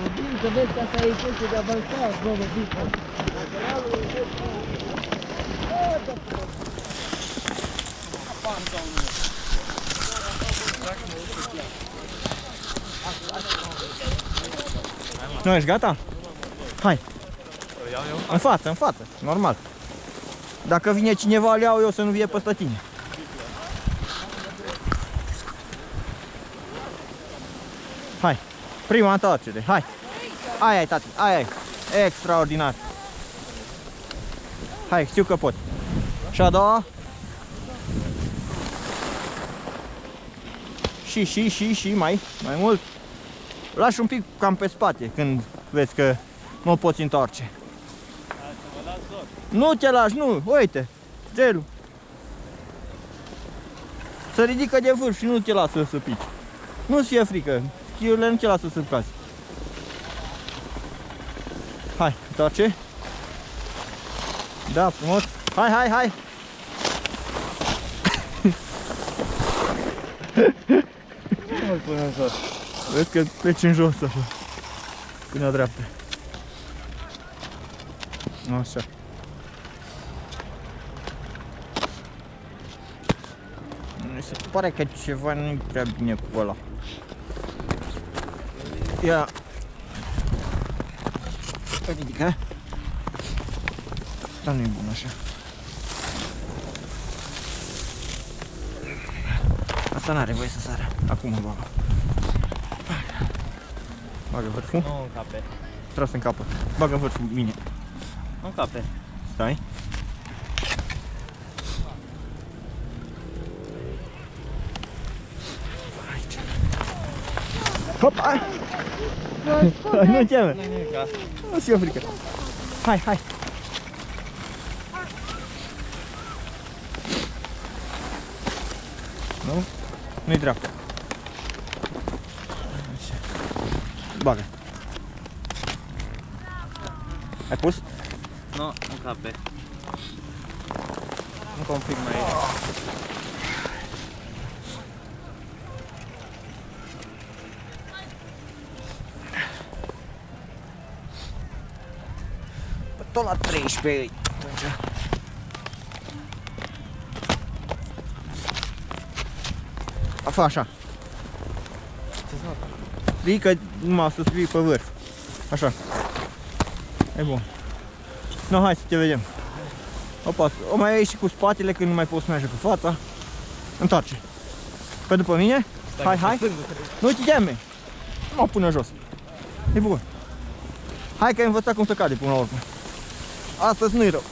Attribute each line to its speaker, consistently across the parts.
Speaker 1: Vorbim că vezi că asta e chestie de avansat, bă, vorbim.
Speaker 2: Nu ești gata? Hai! În față, în față, normal. Dacă vine cineva, îl iau eu să nu vie peste tine. Hai, prima întoarcere, hai! Aia ai, tati, aia ai! Extraordinar! Hai, știu că pot. Și a doua. Și, mai mult. Lași un pic cam pe spate când vezi că nu poți întoarce. Nu te lași, nu, uite, gelul. Se ridică de vârf și nu te lasă să pici. Nu-ți fie frică, schiurile nu te lasă să cazi. Hai, întoarce. Da, frumos. Hai.
Speaker 1: Ce mă pune în jos?
Speaker 2: Vezi că pleci în jos așa. Până la dreapta. Așa. Mi se pare că ceva nu-i prea bine cu ăla. Ia. Ridică. Asta nu-i bun așa. Asta n-are voie să sară. Acum o bagă. Bagă vârful.
Speaker 1: Nu încape.
Speaker 2: Tras în capăt. Bagă vârful bine.
Speaker 1: Nu încape.
Speaker 2: Stai. Aici. Hopa! Nu te mă. Nu-ți fie frică. Hai. Nu? Nu-i dreapta. Așa. Bagă. Ai pus?
Speaker 1: Nu încape.
Speaker 2: Încă un pic mai... Tot la 13. Fă așa. Ridică numai să fii pe vârf. Așa. E bun. No, hai să te vedem. Opa, o mai iei și cu spatele când nu mai poți să mergi cu fața. Întoarce. Pe după mine. Hai. Nu te teme. Nu mă pune jos. E bun. Hai că ai învățat cum să cade până la urmă. Astăzi nu-i rău.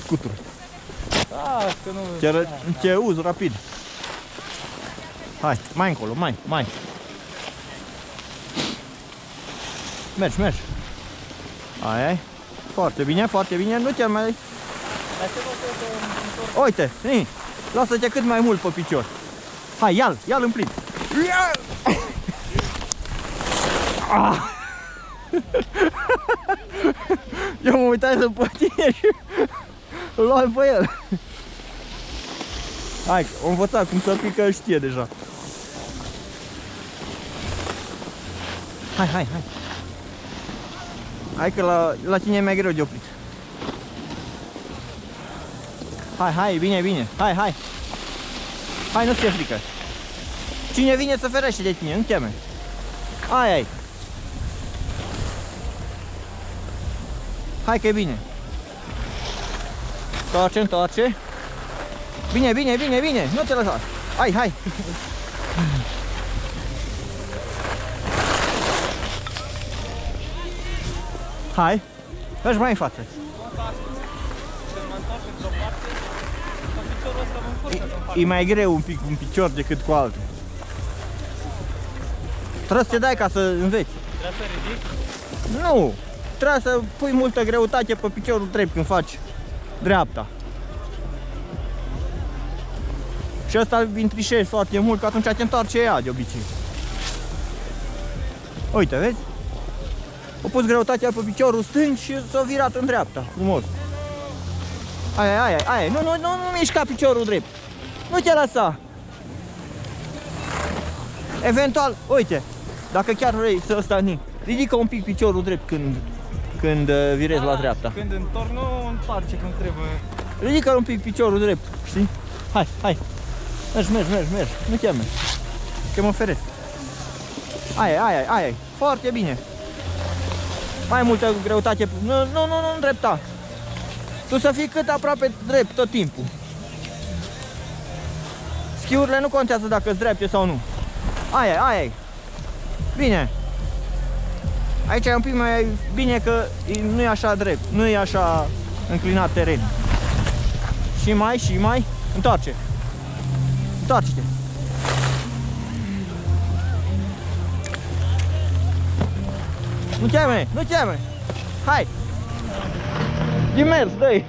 Speaker 2: Scutură.
Speaker 1: Ah, că nu...
Speaker 2: Te uzi rapid. Hai, mai încolo, mai. Mergi. Ai. Foarte bine, nu te mai... Uite, lasă-te cât mai mult pe picior. Hai, ia-l în plin. Eu mă uitam după tine și îl luam pe el. Hai, am învățat cum să pică, îl știe deja. Hai. Hai că la tine e mai greu de oprit. Hai, bine. Hai. Hai, nu-ți fie frică. Cine vine să ferește de tine, nu teme. Ai. Hai că e bine. Întoarce. Bine. Nu te lăsa. Hai. Hai. Mergi mai în față. E mai greu un pic un picior decât cu altul. Trebuie să te dai ca să înveți.
Speaker 1: Trebuie să ridic?
Speaker 2: Nu. Trebuie să pui multă greutate pe piciorul drept când faci dreapta. Și ăsta îl întrișezi foarte mult, că atunci te întoarce ea de obicei. Uite, vezi? O pus greutatea pe piciorul stâng și s-a virat în dreapta, frumos. Aia, nu mișca piciorul drept. Nu te lăsa. Eventual, uite, dacă chiar vrei să stani, ridică un pic piciorul drept când virezi la dreapta.
Speaker 3: Când întorc, nu întoarce cum trebuie.
Speaker 2: Ridică un pic piciorul drept, știi? Hai, hai. Mergi. Nu te mergi. Că mă feresc. Aia. Foarte bine. Mai multă greutate. Nu îndrepta. Tu să fii cât aproape drept tot timpul. Schiurile nu contează dacă sunt drepte sau nu. Aia. Bine. Aici e un pic mai bine că nu e așa drept, nu e așa înclinat teren. Și mai. Întoarce-te. Nu te-ai. Hai! Din mers, dă-i!